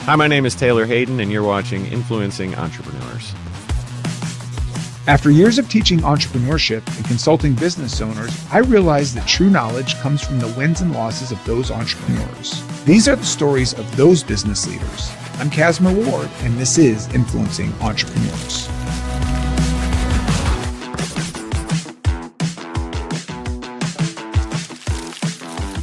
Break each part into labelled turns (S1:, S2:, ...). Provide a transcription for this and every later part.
S1: Hi, my name is Taylor Hayden, and you're watching Influencing Entrepreneurs.
S2: After years of teaching entrepreneurship and consulting business owners, I realized that true knowledge comes from the wins and losses of those entrepreneurs. These are the stories of those business leaders. I'm Casimir Ward, and this is Influencing Entrepreneurs.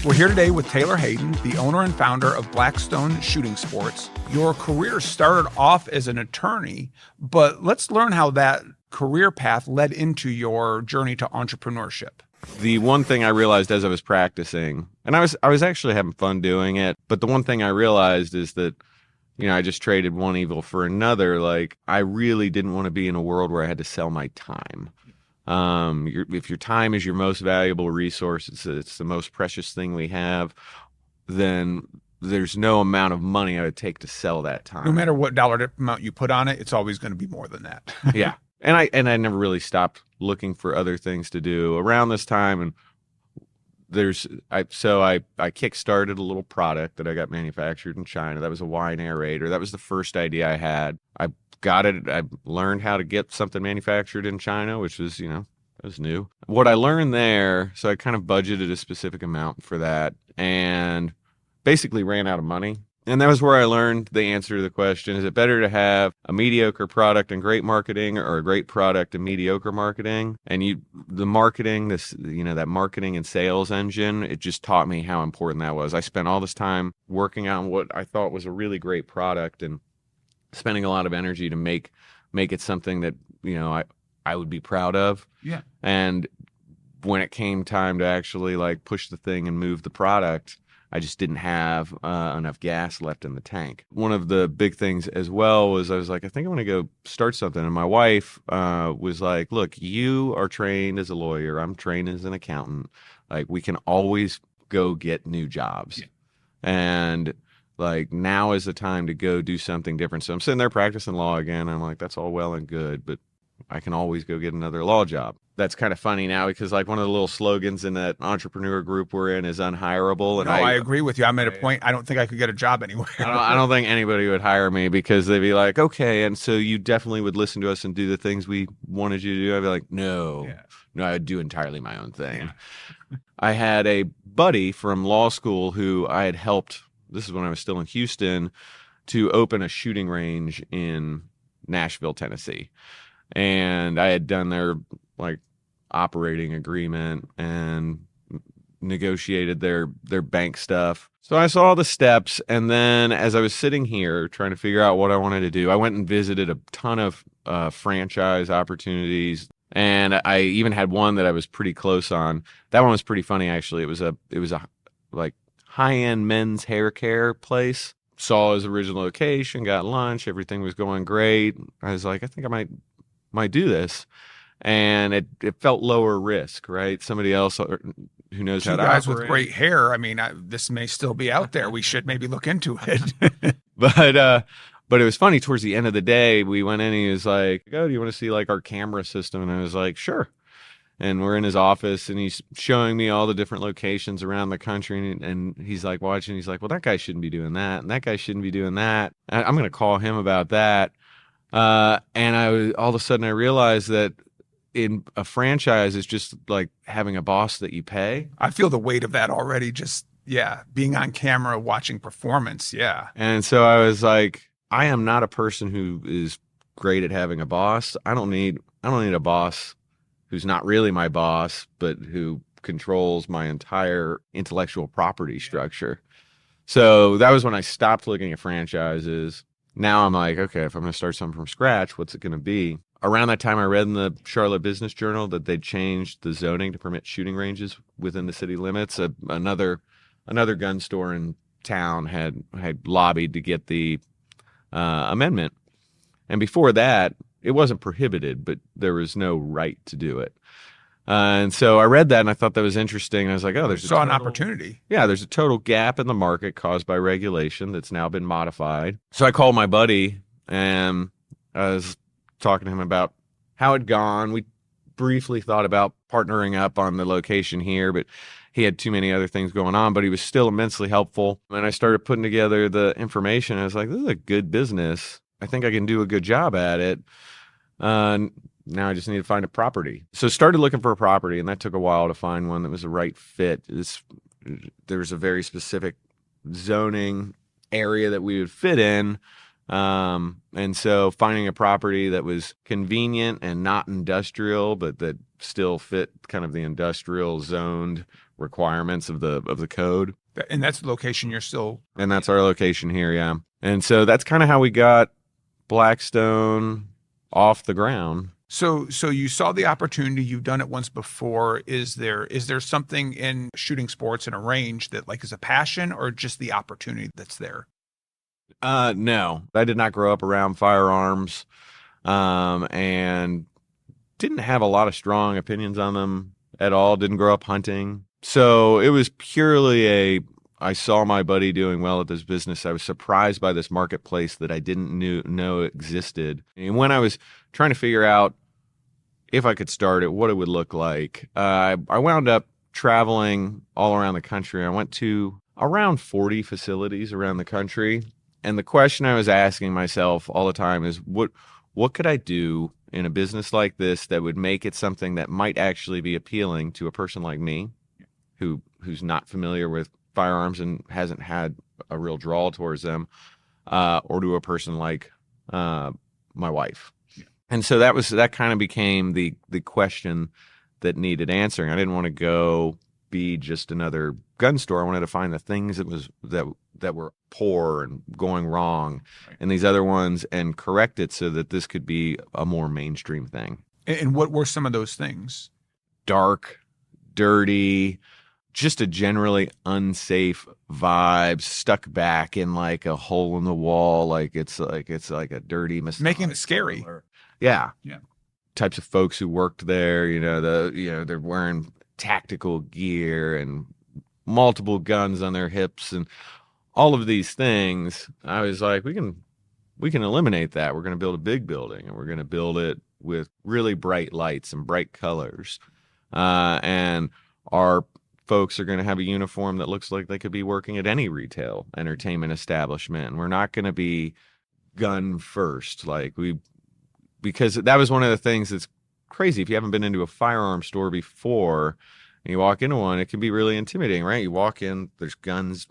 S2: We're here today with Taylor Hayden, the owner and founder of Blackstone Shooting Sports. Your career started off as an attorney, but let's learn how that career path led into your journey to entrepreneurship.
S1: The one thing I realized as I was practicing, and I was actually having fun doing it, but the one thing I realized is that, I just traded one evil for another. Like, I really didn't want to be in a world where I had to sell my time. If your time is your most valuable resource, it's the most precious thing we have, then there's no amount of money I would take to sell that time.
S2: No matter what dollar amount you put on it, it's always going to be more than that.
S1: Yeah. And I never really stopped looking for other things to do around this time. And I kickstarted a little product that I got manufactured in China. That was a wine aerator. That was the first idea I had. I got it. I learned how to get something manufactured in China, which was, it was new. What I learned there, so I kind of budgeted a specific amount for that and basically ran out of money. And that was where I learned the answer to the question, is it better to have a mediocre product and great marketing, or a great product and mediocre marketing? And the marketing, that marketing and sales engine, it just taught me how important that was. I spent all this time working on what I thought was a really great product and spending a lot of energy to make it something that, I would be proud of.
S2: Yeah. And
S1: when it came time to actually push the thing and move the product, I just didn't have enough gas left in the tank. One of the big things as well was I was like, I think I want to go start something. And my wife was like, look, you are trained as a lawyer. I'm trained as an accountant. We can always go get new jobs. Yeah. And now is the time to go do something different. So I'm sitting there practicing law again. I'm like, that's all well and good, but I can always go get another law job. That's kind of funny now because one of the little slogans in that entrepreneur group we're in is unhireable. And
S2: I agree with you. I'm at a point, I don't think I could get a job anywhere.
S1: I don't think anybody would hire me because they'd be like, okay, and so you definitely would listen to us and do the things we wanted you to do. I'd be like, no, I would do entirely my own thing. Yeah. I had a buddy from law school who I had helped, this is when I was still in Houston, to open a shooting range in Nashville, Tennessee. And I had done their operating agreement and negotiated their bank stuff. So I saw the steps. And then as I was sitting here trying to figure out what I wanted to do, I went and visited a ton of franchise opportunities. And I even had one that I was pretty close on. That one was pretty funny, actually. It was a high-end men's hair care place. Saw his original location, got lunch, everything was going great. I was like, I think I might do this. And it felt lower risk, right? Somebody else who knows how to
S2: guys
S1: operate.
S2: With great hair. I mean, this may still be out there. We should maybe look into it.
S1: But it was funny. Towards the end of the day, we went in and he was like, oh, do you want to see our camera system? And I was like, sure. And we're in his office and he's showing me all the different locations around the country. And he's watching. He's like, well, that guy shouldn't be doing that. And that guy shouldn't be doing that. I'm going to call him about that. And all of a sudden I realized that in a franchise is just like having a boss that you pay.
S2: I feel the weight of that already. Just, being on camera, watching performance. Yeah.
S1: And so I was like, I am not a person who is great at having a boss. I don't need a boss who's not really my boss, but who controls my entire intellectual property structure. So that was when I stopped looking at franchises. Now I'm like, okay, if I'm going to start something from scratch, what's it going to be? Around that time, I read in the Charlotte Business Journal that they'd changed the zoning to permit shooting ranges within the city limits. Another gun store in town had lobbied to get the amendment. And before that, it wasn't prohibited, but there was no right to do it. And so I read that and I thought that was interesting. I was like, oh, there's
S2: an opportunity.
S1: Yeah, there's a total gap in the market caused by regulation that's now been modified. So I called my buddy and I was talking to him about how it'd gone. We briefly thought about partnering up on the location here, but he had too many other things going on, but he was still immensely helpful. And I started putting together the information. I was like, this is a good business. I think I can do a good job at it. Now I just need to find a property. So started looking for a property, and that took a while to find one that was the right fit. There was a very specific zoning area that we would fit in. And so finding a property that was convenient and not industrial, but that still fit kind of the industrial zoned requirements of the code.
S2: And that's the location you're still.
S1: And that's our location here, yeah. And so that's kind of how we got Blackstone off the ground.
S2: So you saw the opportunity, you've done it once before. Is there something in shooting sports in a range that like is a passion, or just the opportunity that's there?
S1: No, I did not grow up around firearms, and didn't have a lot of strong opinions on them at all. Didn't grow up hunting. So it was purely I saw my buddy doing well at this business. I was surprised by this marketplace that I didn't know existed. And when I was trying to figure out if I could start it, what it would look like, I wound up traveling all around the country. I went to around 40 facilities around the country. And the question I was asking myself all the time is, what could I do in a business like this that would make it something that might actually be appealing to a person like me, who's not familiar with firearms and hasn't had a real draw towards them, or to a person like my wife. Yeah. And so that kind of became the question that needed answering. I didn't want to go be just another gun store. I wanted to find the things that were poor and going wrong, right, and these other ones, and correct it so that this could be a more mainstream thing.
S2: And what were some of those things?
S1: Dark, dirty, just a generally unsafe vibe, stuck back in like a hole in the wall, like it's like a dirty massage,
S2: making it scary.
S1: Yeah.
S2: Yeah.
S1: Types of folks who worked there, they're wearing tactical gear and multiple guns on their hips and all of these things. I was like, we can eliminate that. We're going to build a big building, and we're going to build it with really bright lights and bright colors. And our folks are going to have a uniform that looks like they could be working at any retail entertainment establishment. And we're not going to be gun first. Because that was one of the things that's crazy. If you haven't been into a firearm store before and you walk into one, it can be really intimidating, right? You walk in, there's guns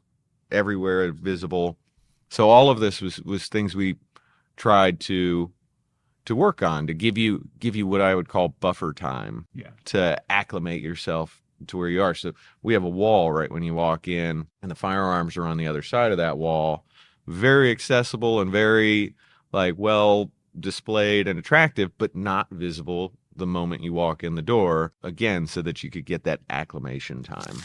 S1: everywhere, visible. So all of this was things we tried to work on, to give you what I would call buffer time, yeah, to acclimate yourself to where you are. So we have a wall right when you walk in, and the firearms are on the other side of that wall. Very accessible and very well displayed and attractive, but not visible the moment you walk in the door, again, so that you could get that acclimation time.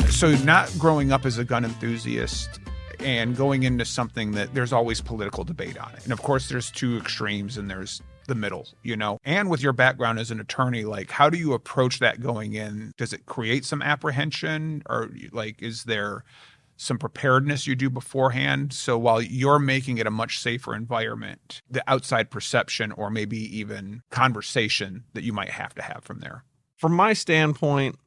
S2: So not growing up as a gun enthusiast and going into something that there's always political debate on it. And of course there's two extremes and there's the middle, and with your background as an attorney, how do you approach that going in? Does it create some apprehension, or is there some preparedness you do beforehand? So while you're making it a much safer environment, the outside perception or maybe even conversation that you might have to have from there.
S1: From my standpoint,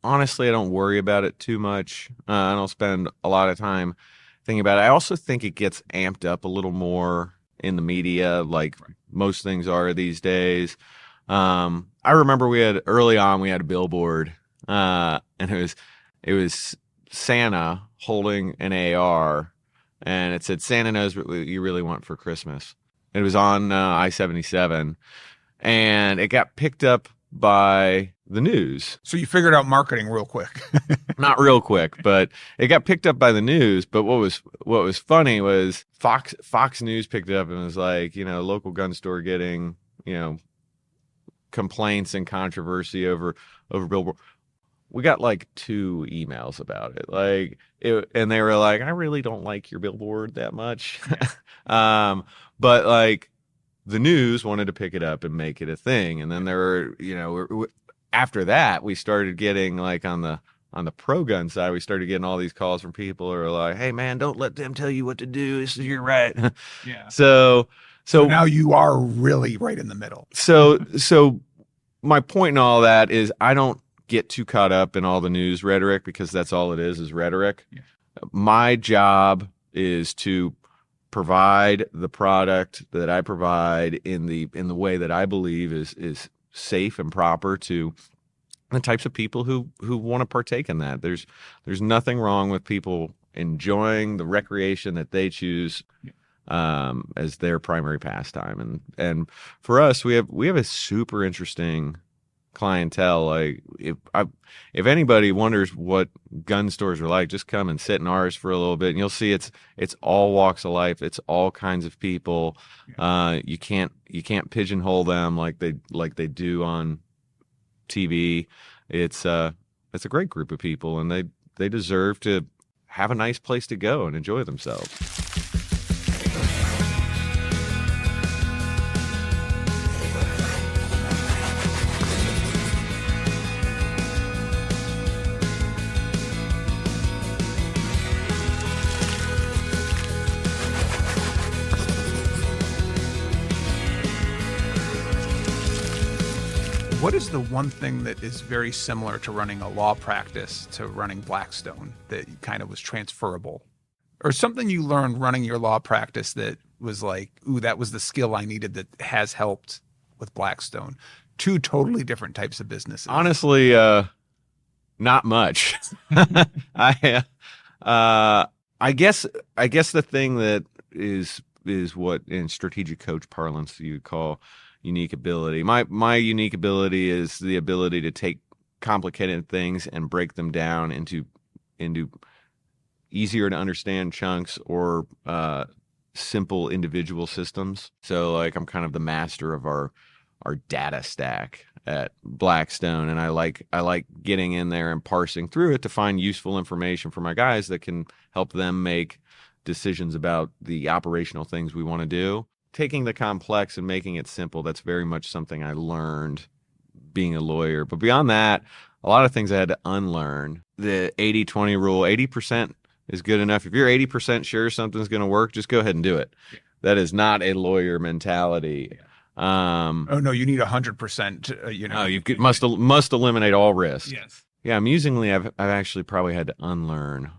S1: honestly, I don't worry about it too much. I don't spend a lot of time thinking about it. I also think it gets amped up a little more in the media, like most things are these days. I remember early on we had a billboard, and it was Santa holding an AR, and it said, "Santa knows what you really want for Christmas." It was on I-77, and it got picked up by the news.
S2: So you figured out marketing real quick.
S1: Not real quick, but it got picked up by the news. But what was funny was Fox News picked it up and was like, local gun store getting, complaints and controversy over billboard. we got like 2 emails about it. Like and they were like, I really don't like your billboard that much. But like the news wanted to pick it up and make it a thing. And then there were, after that, we started getting like on the pro gun side, we started getting all these calls from people who are like, hey man, don't let them tell you what to do. This is your right.
S2: Yeah.
S1: So
S2: now you are really right in the middle.
S1: So my point in all that is I don't get too caught up in all the news rhetoric, because that's all it is rhetoric. Yeah. My job is to provide the product that I provide in the way that I believe is safe and proper to the types of people who want to partake in that. There's nothing wrong with people enjoying the recreation that they choose as their primary pastime. And for us, we have a super interesting clientele. Like if anybody wonders what gun stores are like, just come and sit in ours for a little bit, and you'll see it's all walks of life. It's all kinds of people. You can't pigeonhole them like they do on TV. It's a great group of people, and they deserve to have a nice place to go and enjoy themselves.
S2: What is the one thing that is very similar to running a law practice to running Blackstone that kind of was transferable? Or something you learned running your law practice that was like, ooh, that was the skill I needed that has helped with Blackstone? 2 totally different types of businesses.
S1: Honestly, not much. I guess the thing that is what in strategic coach parlance you call unique ability. My unique ability is the ability to take complicated things and break them down into easier to understand chunks or simple individual systems. So like I'm kind of the master of our data stack at Blackstone, and I like getting in there and parsing through it to find useful information for my guys that can help them make decisions about the operational things we want to do. Taking the complex and making it simple, that's very much something I learned being a lawyer. But beyond that, a lot of things I had to unlearn. The 80-20 rule, 80% is good enough. If you're 80% sure something's going to work, just go ahead and do it. Yeah. That is not a lawyer mentality. Yeah.
S2: Oh no, you need 100%.
S1: You must eliminate all risk.
S2: Yes.
S1: Yeah, amusingly, I've actually probably had to unlearn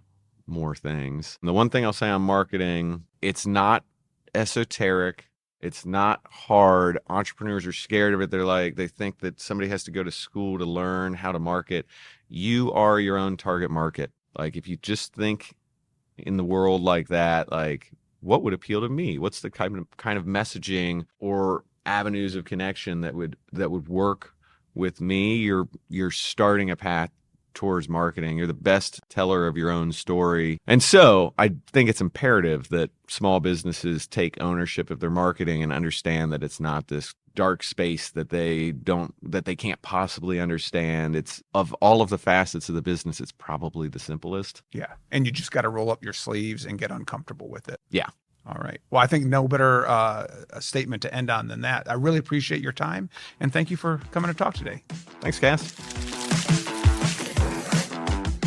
S1: more things. And the one thing I'll say on marketing, it's not esoteric. It's not hard. Entrepreneurs are scared of it. They think that somebody has to go to school to learn how to market. You are your own target market. Like if you just think in the world like that, like what would appeal to me? What's the kind of messaging or avenues of connection that would work with me? You're starting a path towards marketing. You're the best teller of your own story. And so I think it's imperative that small businesses take ownership of their marketing and understand that it's not this dark space that they can't possibly understand. It's of all of the facets of the business, it's probably the simplest.
S2: Yeah. And you just got to roll up your sleeves and get uncomfortable with it.
S1: Yeah.
S2: All right. Well, I think no better a statement to end on than that. I really appreciate your time, and thank you for coming to talk today.
S1: Thanks, Cass.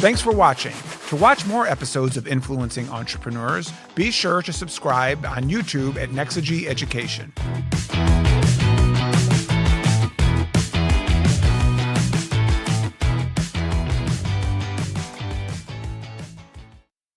S2: Thanks for watching. To watch more episodes of Influencing Entrepreneurs, be sure to subscribe on YouTube at Nexagy Education.